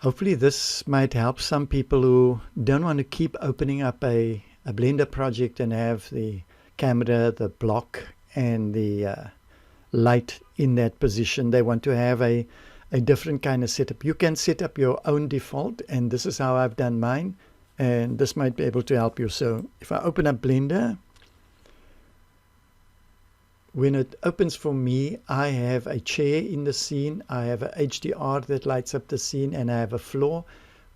Hopefully this might help some people who don't want to keep opening up a Blender project and have the camera, the block, and the light in that position. They want to have a different kind of setup. You can set up your own default, and this is how I've done mine, and this might be able to help you. So if I open up Blender, when it opens for me, I have a chair in the scene, I have a HDR that lights up the scene, and I have a floor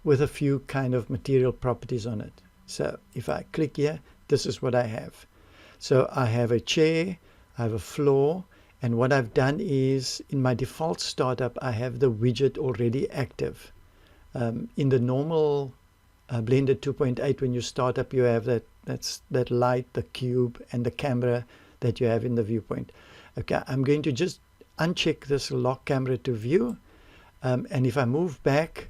with a few kind of material properties on it. So if I click here, this is what I have. So I have a chair, I have a floor, and what I've done is in my default startup, I have the widget already active. In the normal Blender 2.8, when you start up, you have that light, the cube, and the camera that you have in the viewpoint. Okay, I'm going to just uncheck this lock camera to view, and if I move back,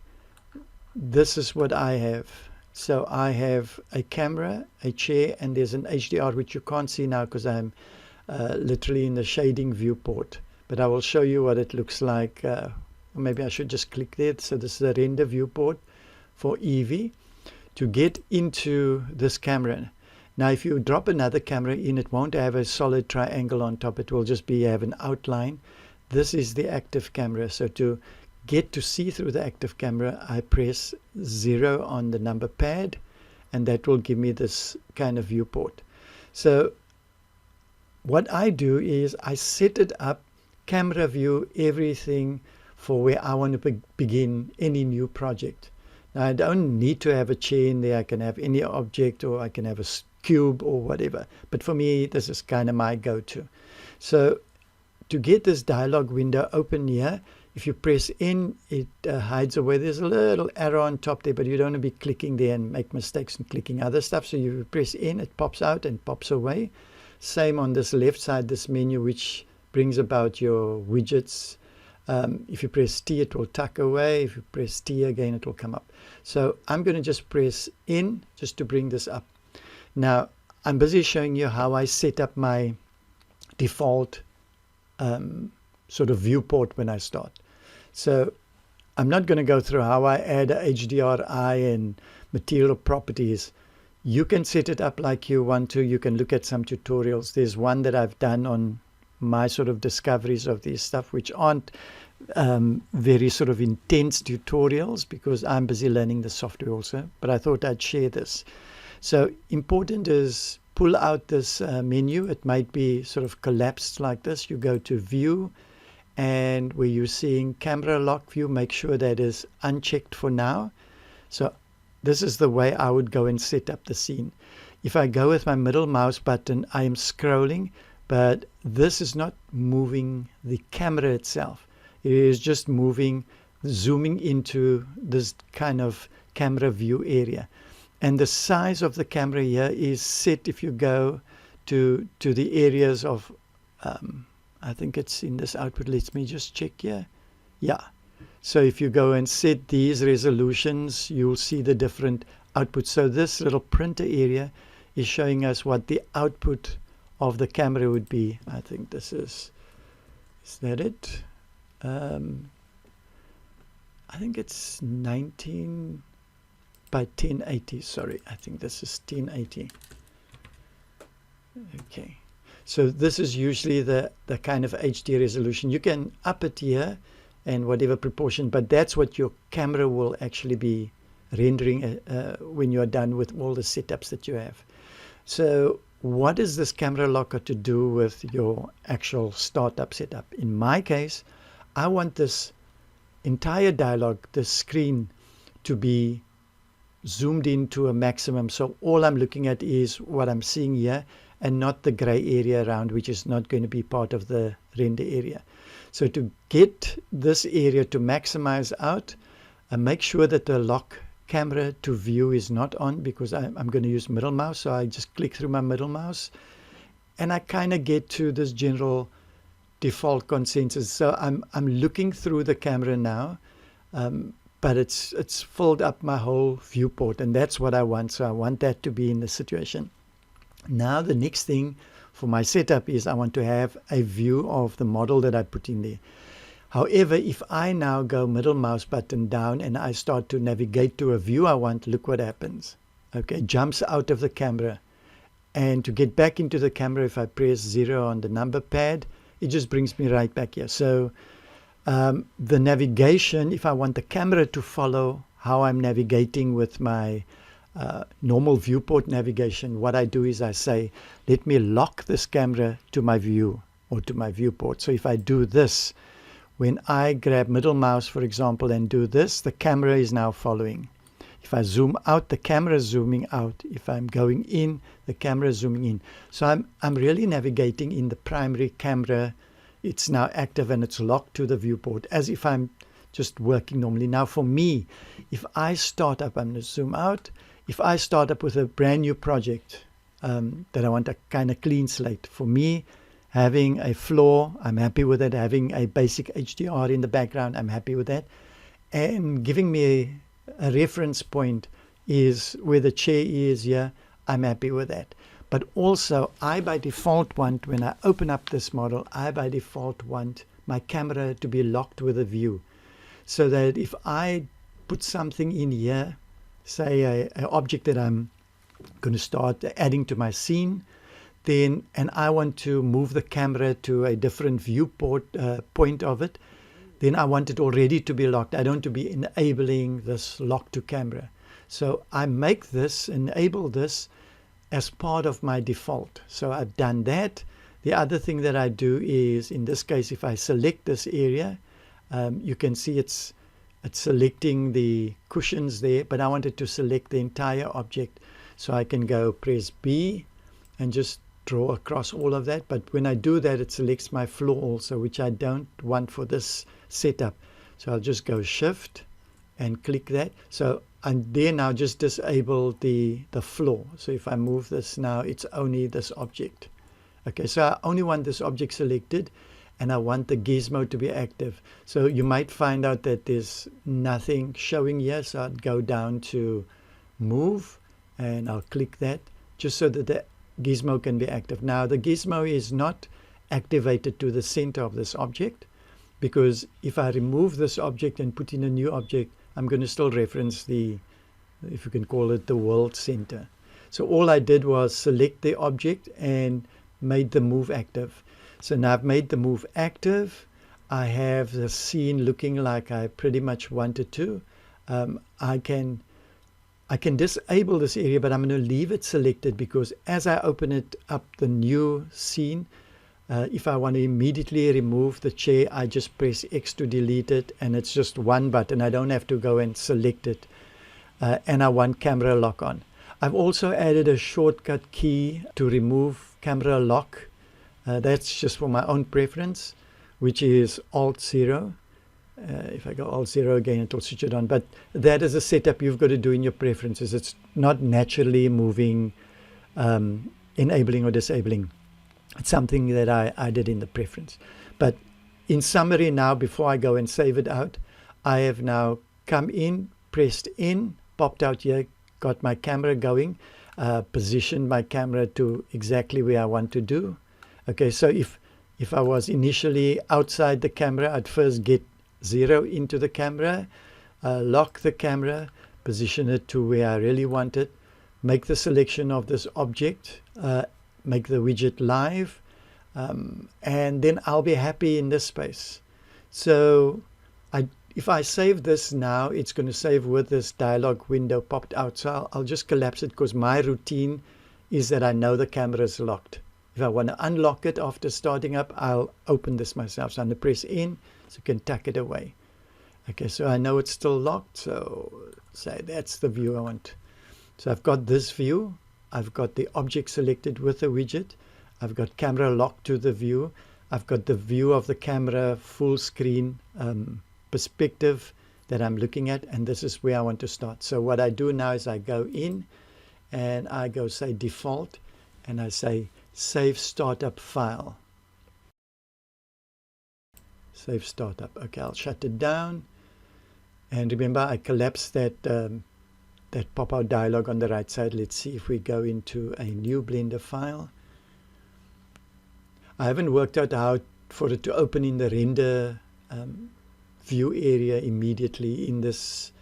this is what I have. So I have a camera, a chair, and there's an HDR which you can't see now because I'm literally in the shading viewport, but I will show you what it looks like. Maybe I should just click there. So this is a render viewport for Eevee. To get into this camera, now if you drop another camera in, it won't have a solid triangle on top, it will just have an outline. This is the active camera. So to get to see through the active camera, I press 0 on the number pad, and that will give me this kind of viewport. So what I do is I set it up, camera view, everything for where I want to begin any new project. Now I don't need to have a chair in there. I can have any object, or I can have a cube or whatever. But for me, this is kind of my go-to. So to get this dialog window open here, if you press N, it hides away. There's a little arrow on top there, but you don't want to be clicking there and make mistakes and clicking other stuff. So you press N, it pops out and pops away. Same on this left side, this menu, which brings about your widgets. If you press T, it will tuck away. If you press T again, it will come up. So I'm going to just press N just to bring this up. Now, I'm busy showing you how I set up my default sort of viewport when I start. So I'm not going to go through how I add a HDRI and material properties. You can set it up like you want to. You can look at some tutorials. There's one that I've done on my sort of discoveries of this stuff, which aren't very sort of intense tutorials because I'm busy learning the software also. But I thought I'd share this. So important is pull out this menu. It might be sort of collapsed like this. You go to View, and where you're seeing Camera Lock View, make sure that is unchecked for now. So this is the way I would go and set up the scene. If I go with my middle mouse button, I am scrolling, but this is not moving the camera itself. It is just moving, zooming into this kind of camera view area. And the size of the camera here is set if you go to the areas of, I think it's in this output. Let me just check here. Yeah. So if you go and set these resolutions, you'll see the different outputs. So this little printer area is showing us what the output of the camera would be. I think this is that it? I think it's 19 by 1080. Sorry, I think this is 1080. Okay. So this is usually the kind of HD resolution. You can up it here and whatever proportion, but that's what your camera will actually be rendering when you're done with all the setups that you have. So what does this camera lock got to do with your actual startup setup? In my case, I want this entire dialog, this screen, to be zoomed in to a maximum. So all I'm looking at is what I'm seeing here and not the gray area around, which is not going to be part of the render area. So to get this area to maximize out, make sure that the lock camera to view is not on, because I'm going to use middle mouse. So I just click through my middle mouse and I kind of get to this general default consensus. So I'm looking through the camera now, but it's filled up my whole viewport, and that's what I want. So I want that to be in the situation. Now the next thing for my setup is I want to have a view of the model that I put in there. However, if I now go middle mouse button down and I start to navigate to a view I want, look what happens. Okay, jumps out of the camera. And to get back into the camera, if I press 0 on the number pad, it just brings me right back here. So the navigation, if I want the camera to follow how I'm navigating with my normal viewport navigation, what I do is I say, let me lock this camera to my view or to my viewport. So if I do this, when I grab middle mouse, for example, and do this, the camera is now following. If I zoom out, the camera is zooming out. If I'm going in, the camera is zooming in. So I'm really navigating in the primary camera. It's now active and it's locked to the viewport as if I'm just working normally. Now for me, if I start up, I'm going to zoom out. If I start up with a brand new project that I want a kind of clean slate, for me, having a floor, I'm happy with it. Having a basic HDR in the background, I'm happy with that. And giving me a reference point is where the chair is here, I'm happy with that. But also, I by default want, when I open up this model, I by default want my camera to be locked with a view. So that if I put something in here, say an object that I'm going to start adding to my scene, then, and I want to move the camera to a different viewport point of it, then I want it already to be locked. I don't want to be enabling this lock to camera. So I make this, enable this as part of my default. So I've done that. The other thing that I do is, in this case, if I select this area, you can see it's selecting the cushions there, but I wanted to select the entire object. So I can go press B and just draw across all of that. But when I do that, it selects my floor also, which I don't want for this setup. So I'll just go Shift and click that. So I'm there now, just disable the floor. So if I move this now, it's only this object. Okay, so I only want this object selected and I want the gizmo to be active. So you might find out that there's nothing showing here. So I'd go down to Move and I'll click that just so that the gizmo can be active. Now the gizmo is not activated to the center of this object, because if I remove this object and put in a new object, I'm going to still reference the, if you can call it, the world center. So all I did was select the object and made the move active. So now I've made the move active. I have the scene looking like I pretty much wanted to. I can disable this area, but I'm going to leave it selected, because as I open it up, the new scene, if I want to immediately remove the chair, I just press X to delete it, and it's just one button. I don't have to go and select it. And I want camera lock on. I've also added a shortcut key to remove camera lock. That's just for my own preference, which is Alt-0. If I go Alt-0 again, it will switch it on. But that is a setup you've got to do in your preferences. It's not naturally moving, enabling or disabling. It's something that I did in the preference. But in summary now, before I go and save it out, I have now come in, pressed in, popped out here, got my camera going, positioned my camera to exactly where I want to do. Okay, so if I was initially outside the camera, I'd first get 0 into the camera, lock the camera, position it to where I really want it, make the selection of this object, make the widget live, and then I'll be happy in this space. So if I save this now, it's going to save with this dialog window popped out. So I'll just collapse it, because my routine is that I know the camera is locked. If I want to unlock it after starting up, I'll open this myself. So I'm going to press in so you can tuck it away. Okay, so I know it's still locked. So say that's the view I want. So I've got this view. I've got the object selected with the widget. I've got camera locked to the view. I've got the view of the camera full screen perspective that I'm looking at. And this is where I want to start. So what I do now is I go in and I go say default and I say save startup file. Save startup. Okay, I'll shut it down. And remember, I collapsed that that pop-out dialog on the right side. Let's see if we go into a new Blender file. I haven't worked out how for it to open in the render view area immediately in this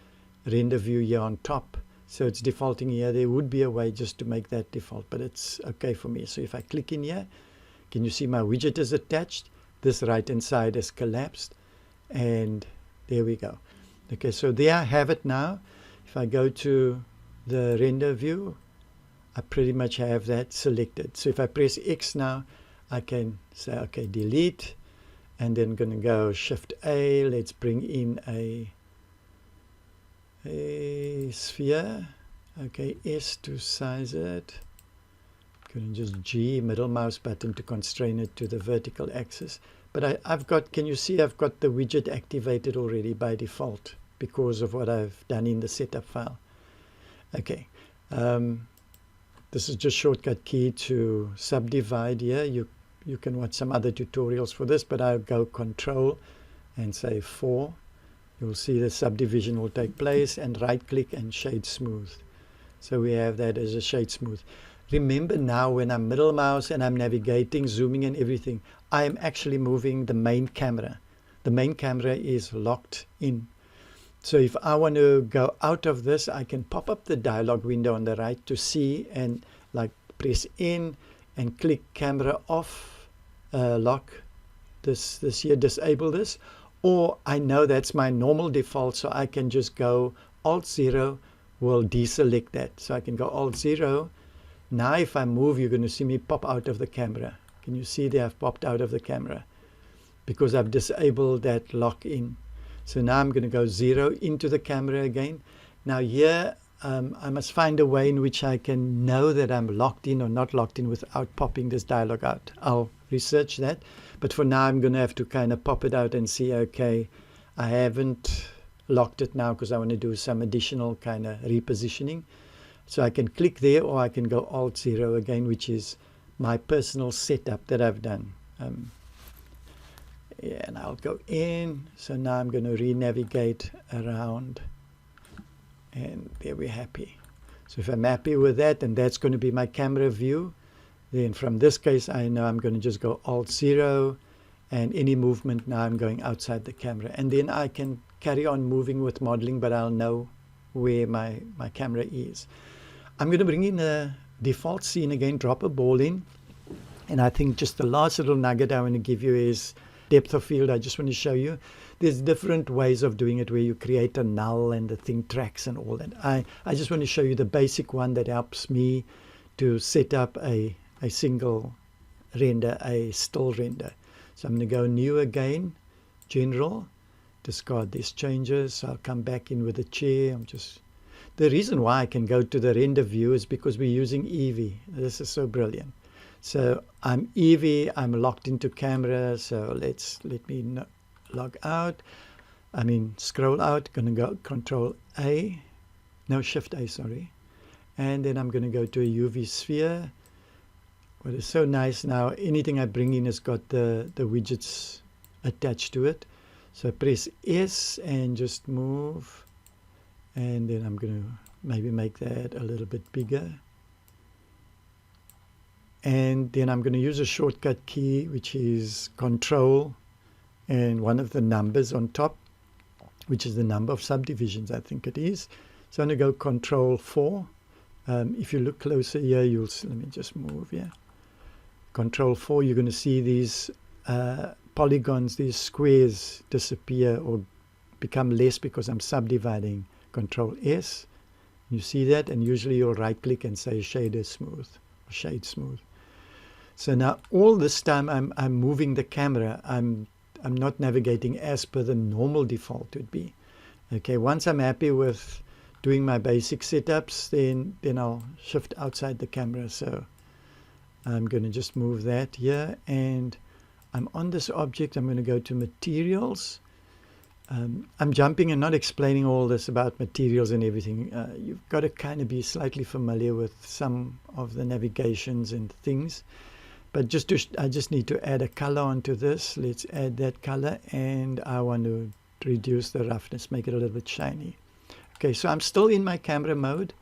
render view here on top. So it's defaulting here. There would be a way just to make that default, but it's okay for me. So if I click in here, can you see my widget is attached? This right hand side is collapsed, and there we go. Okay, so there I have it now. If I go to the render view, I pretty much have that selected. So if I press X now, I can say, okay, delete, and then going to go Shift A. Let's bring in a sphere. Okay, S to size it. Going to just G, middle mouse button to constrain it to the vertical axis. But I've got, can you see I've got the widget activated already by default because of what I've done in the setup file. Okay, this is just shortcut key to subdivide here. You can watch some other tutorials for this, but I'll go Control and say 4. You'll see the subdivision will take place, and right click and shade smooth. So we have that as a shade smooth. Remember now when I'm middle mouse and I'm navigating, zooming and everything, I am actually moving the main camera. The main camera is locked in. So if I want to go out of this, I can pop up the dialog window on the right to see, and like press in and click camera off, lock this here, disable this. Or I know that's my normal default, so I can just go Alt-0 will deselect that. So I can go Alt-0. Now if I move, you're going to see me pop out of the camera. Can you see there I've popped out of the camera? Because I've disabled that lock in. So now I'm going to go 0 into the camera again. Now here I must find a way in which I can know that I'm locked in or not locked in without popping this dialog out. I'll research that. But for now I'm going to have to kind of pop it out and see, okay, I haven't locked it now because I want to do some additional kind of repositioning. So I can click there, or I can go Alt-0 again, which is my personal setup that I've done. Yeah, and I'll go in. So now I'm going to re-navigate around, and there we're happy. So if I'm happy with that, and that's going to be my camera view, then from this case I know I'm going to just go Alt-0, and any movement now I'm going outside the camera, and then I can carry on moving with modeling, but I'll know where my camera is. I'm going to bring in a default scene again, drop a ball in, and I think just the last little nugget I want to give you is depth of field. I just want to show you there's different ways of doing it where you create a null and the thing tracks and all that. I just want to show you the basic one that helps me to set up a single render, a still render. So I'm going to go new again, general, discard these changes. I'll come back in with a chair. The reason why I can go to the render view is because we're using Eevee. This is so brilliant. So I'm Eevee, I'm locked into camera. So let me log out. Scroll out. Gonna go Control A, no Shift A, sorry. And then I'm gonna go to a UV sphere. What is so nice now, anything I bring in has got the widgets attached to it. So press S and just move. And then I'm going to maybe make that a little bit bigger. And then I'm going to use a shortcut key, which is Control and one of the numbers on top, which is the number of subdivisions, I think it is. So I'm going to go Control 4. If you look closer here, let me just move here. Control 4, you're going to see these polygons, these squares disappear or become less because I'm subdividing. Control S, you see that, and usually you'll right click and say shader smooth or shade smooth. So now all this time I'm moving the camera. I'm not navigating as per the normal default would be. Okay, once I'm happy with doing my basic setups, then I'll shift outside the camera. So I'm going to just move that here, and I'm on this object. I'm going to go to materials. I'm jumping and not explaining all this about materials and everything. You've got to kind of be slightly familiar with some of the navigations and things. But I just need to add a color onto this. Let's add that color, and I want to reduce the roughness, make it a little bit shiny. Okay, so I'm still in my camera mode,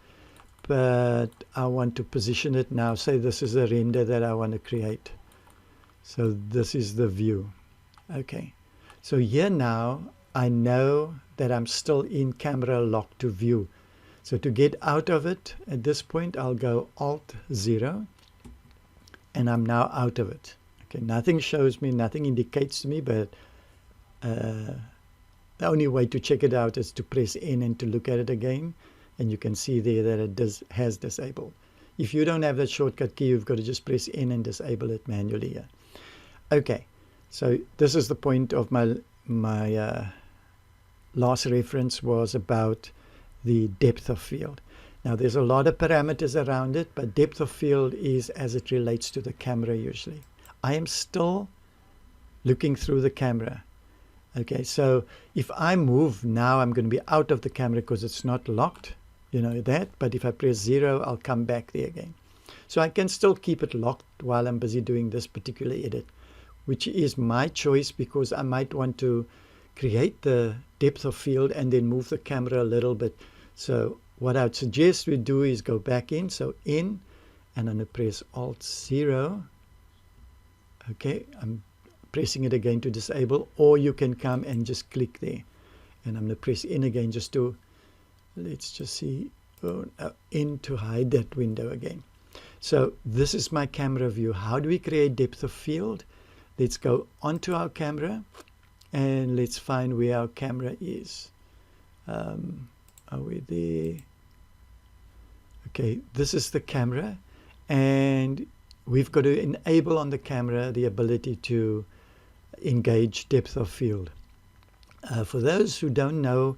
but I want to position it now. Say this is a render that I want to create. So this is the view. Okay. So here now, I know that I'm still in camera lock to view. So to get out of it at this point, I'll go Alt 0, and I'm now out of it. Okay, nothing shows me, nothing indicates to me, but the only way to check it out is to press N and to look at it again. And you can see there that it has disabled. If you don't have that shortcut key, you've got to just press N and disable it manually here. Okay, so this is the point of my last reference, was about the depth of field. Now there's a lot of parameters around it, but depth of field is as it relates to the camera usually. I am still looking through the camera. Okay, so if I move now, I'm going to be out of the camera because it's not locked, you know that, but if I press 0, I'll come back there again. So I can still keep it locked while I'm busy doing this particular edit, which is my choice, because I might want to create the depth of field and then move the camera a little bit. So what I would suggest we do is go back in, so in, and I'm going to press Alt 0. Okay, I'm pressing it again to disable, or you can come and just click there, and I'm going to press in again just to, let's just see, in to hide that window again. So this is my camera view. How do we create depth of field? Let's go onto our camera and let's find where our camera is. Are we there? Okay, this is the camera, and we've got to enable on the camera the ability to engage depth of field. For those who don't know,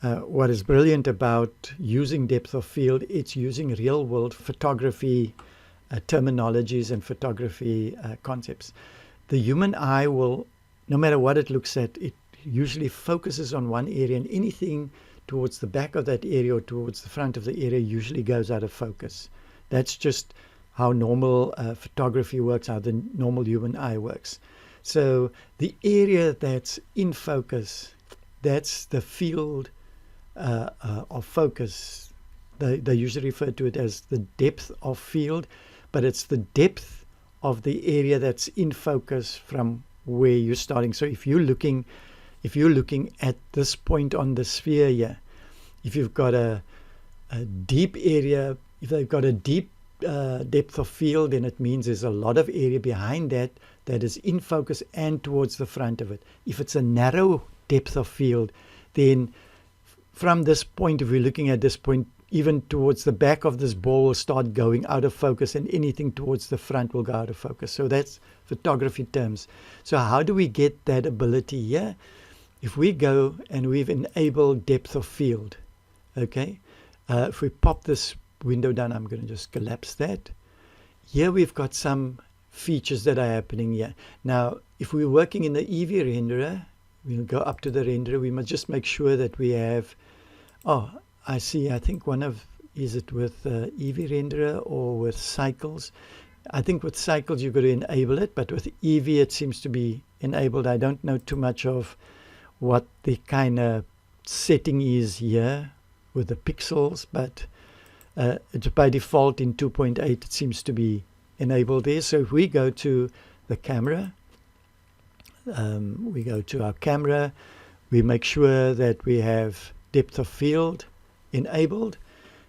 what is brilliant about using depth of field, it's using real world photography terminologies and photography concepts. The human eye will, no matter what it looks at, it usually focuses on one area, and anything towards the back of that area or towards the front of the area usually goes out of focus. That's just how normal photography works, how the normal human eye works. So the area that's in focus, that's the field of focus. They usually refer to it as the depth of field, but it's the depth of the area that's in focus from where you're starting. So if you're looking at this point on the sphere here, if you've got a deep area, if they've got a deep depth of field, then it means there's a lot of area behind that is in focus and towards the front of it. If it's a narrow depth of field, then from this point, if we're looking at this point, even towards the back of this ball will start going out of focus, and anything towards the front will go out of focus. So that's photography terms. So how do we get that ability here? If we go and we've enabled depth of field, okay, if we pop this window down, I'm going to just collapse that. Here we've got some features that are happening here. Now, if we're working in the Eevee renderer, we'll go up to the renderer. We must just make sure that we have, I see, I think is it with Eevee renderer or with cycles? I think with cycles you've got to enable it, but with Eevee it seems to be enabled. I don't know too much of what the kind of setting is here with the pixels, but it's by default in 2.8 it seems to be enabled there. So if we go to the camera, we go to our camera, we make sure that we have depth of field enabled.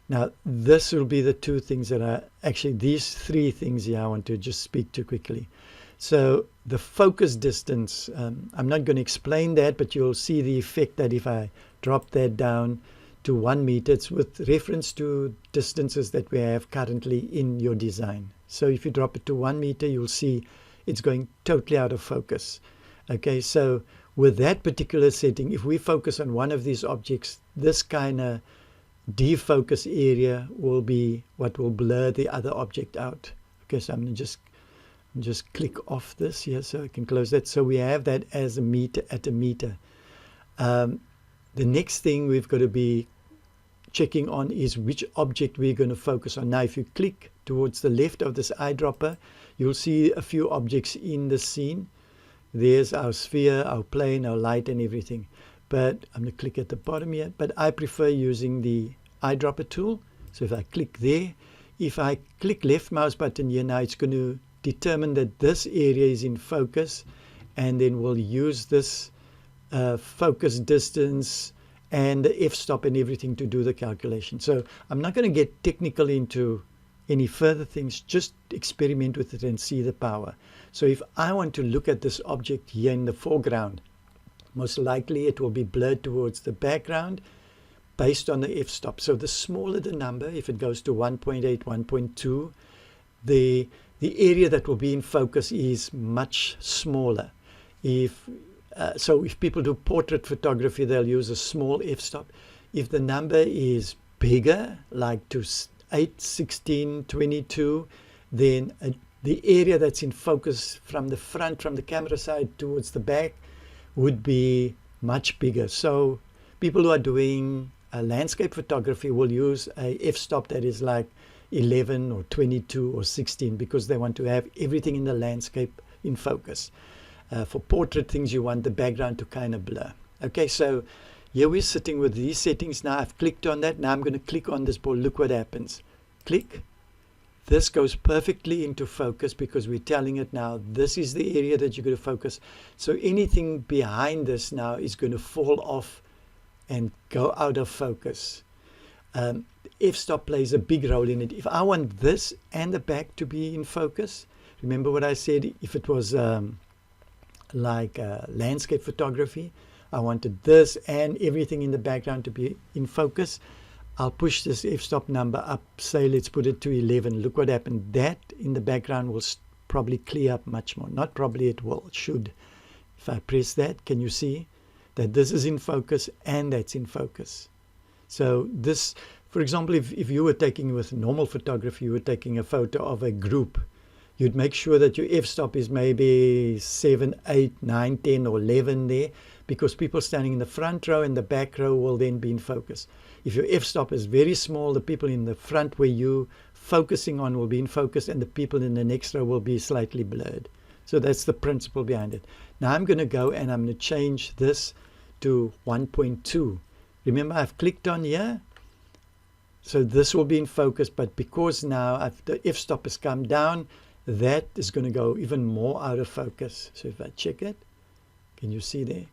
Now this will be the two things that are actually these three things here I want to just speak to quickly. So the focus distance, I'm not going to explain that, but you'll see the effect that if I drop that down to 1 meter, it's with reference to distances that we have currently in your design. So if you drop it to 1 meter, you'll see it's going totally out of focus. Okay, so with that particular setting, if we focus on one of these objects, this kind of defocus area will be what will blur the other object out. Okay, so I'm going to just click off this here so I can close that. So we have that as a meter at a meter. The next thing we've got to be checking on is which object we're going to focus on. Now, if you click towards the left of this eyedropper, you'll see a few objects in the scene. There's our sphere, our plane, our light, and everything. But I'm going to click at the bottom here. But I prefer using the eyedropper tool. So if I click there, if I click left mouse button here now, it's going to determine that this area is in focus, and then we'll use this focus distance, and the f-stop and everything to do the calculation. So I'm not going to get technical into any further things, just experiment with it and see the power. So if I want to look at this object here in the foreground, most likely it will be blurred towards the background based on the f-stop. So the smaller the number, if it goes to 1.8, 1.2, the area that will be in focus is much smaller. So if people do portrait photography, they'll use a small f-stop. If the number is bigger, like to 8, 16, 22, then the area that's in focus from the front, from the camera side towards the back, would be much bigger. So people who are doing landscape photography will use a f-stop that is like 11 or 22 or 16, because they want to have everything in the landscape in focus. For portrait things, you want the background to kind of blur. Okay, so here we're sitting with these settings. Now I've clicked on that. Now I'm going to click on this ball. Look what happens. Click. This goes perfectly into focus because we're telling it now this is the area that you're going to focus. So anything behind this now is going to fall off and go out of focus. F-stop plays a big role in it. If I want this and the back to be in focus, remember what I said, if it was like landscape photography, I wanted this and everything in the background to be in focus, I'll push this f-stop number up, say let's put it to 11. Look what happened. That in the background will probably clear up much more. Not probably, it will, it should. If I press that, can you see that this is in focus and that's in focus? So this, for example, if you were taking with normal photography, you were taking a photo of a group, you'd make sure that your f-stop is maybe 7, 8, 9, 10 or 11 there, because people standing in the front row and the back row will then be in focus. If your f-stop is very small, the people in the front where you're focusing on will be in focus and the people in the next row will be slightly blurred. So that's the principle behind it. Now I'm going to go and I'm going to change this to 1.2. Remember, I've clicked on here. So this will be in focus, but because now the f-stop has come down, that is going to go even more out of focus. So if I check it, can you see there?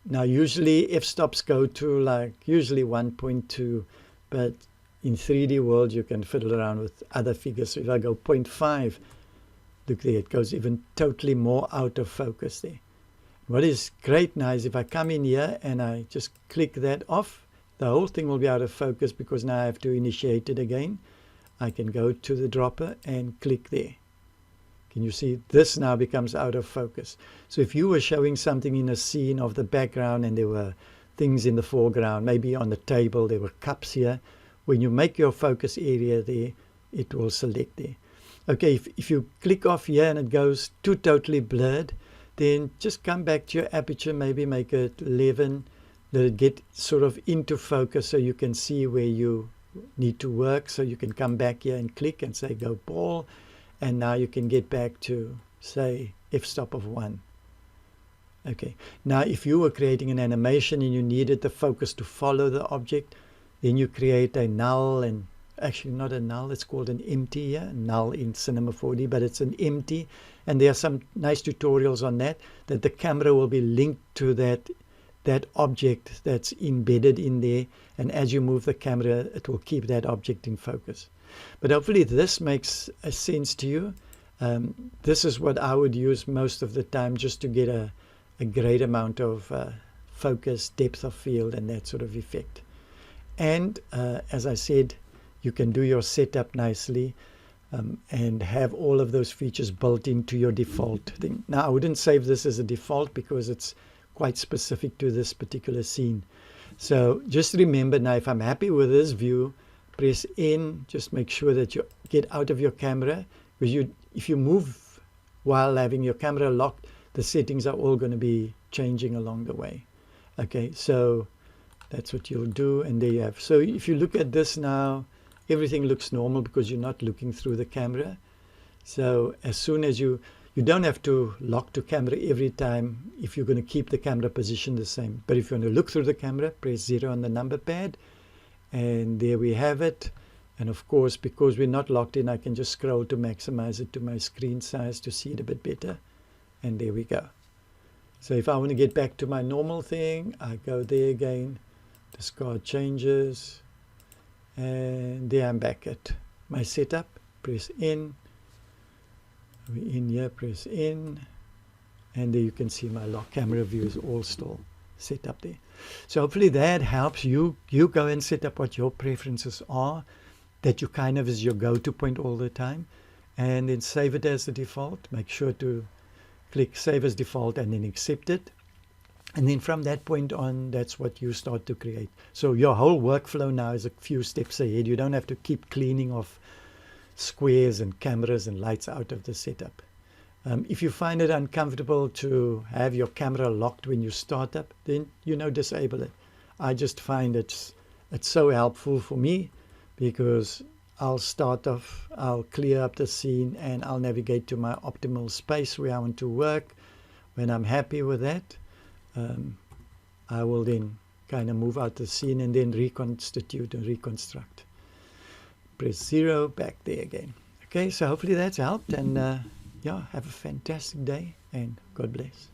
Now usually f-stops go to like usually 1.2, but in 3D world you can fiddle around with other figures. So if I go 0.5, look there, it goes even totally more out of focus there. What is great now is if I come in here and I just click that off, the whole thing will be out of focus because now I have to initiate it again. I can go to the dropper and click there. Can you see this now becomes out of focus? So if you were showing something in a scene of the background and there were things in the foreground, maybe on the table, there were cups here, when you make your focus area there, it will select there. Okay, if you click off here and it goes too totally blurred, then just come back to your aperture, maybe make it 11, let it get sort of into focus so you can see where you need to work. So you can come back here and click and say go ball, and now you can get back to say f-stop of 1. Okay, now if you were creating an animation and you needed the focus to follow the object, then you create a null, and actually not a null, it's called an empty here, null in Cinema 4D, but it's an empty, and there are some nice tutorials on that the camera will be linked to that object that's embedded in there, and as you move the camera it will keep that object in focus. But hopefully this makes a sense to you. This is what I would use most of the time just to get a great amount of focus, depth of field, and that sort of effect. And as I said, you can do your setup nicely and have all of those features built into your default thing. Now I wouldn't save this as a default because it's quite specific to this particular scene. So just remember now, if I'm happy with this view, press N, just make sure that you get out of your camera, because if you move while having your camera locked, the settings are all going to be changing along the way. Okay, so that's what you'll do, and there you have. So if you look at this now, everything looks normal because you're not looking through the camera. So as soon as you don't have to lock to camera every time if you're going to keep the camera position the same. But if you want to look through the camera, press 0 on the number pad, and there we have it. And of course, because we're not locked in, I can just scroll to maximize it to my screen size to see it a bit better. And there we go. So if I want to get back to my normal thing, I go there again, discard changes, and there I'm back at my setup. Press in, we're in here, press in, and there you can see my lock camera view is all still set up there. So hopefully that helps you. You go and set up what your preferences are, that you kind of is your go-to point all the time, and then save it as the default. Make sure to click save as default and then accept it. And then from that point on, that's what you start to create. So your whole workflow now is a few steps ahead. You don't have to keep cleaning off squares and cameras and lights out of the setup. If you find it uncomfortable to have your camera locked when you start up, then, disable it. I just find it's so helpful for me, because I'll start off, I'll clear up the scene, and I'll navigate to my optimal space where I want to work. When I'm happy with that, I will then kind of move out the scene and then reconstitute and reconstruct. Press 0, back there again. Okay, so hopefully that's helped, and yeah, have a fantastic day, and God bless.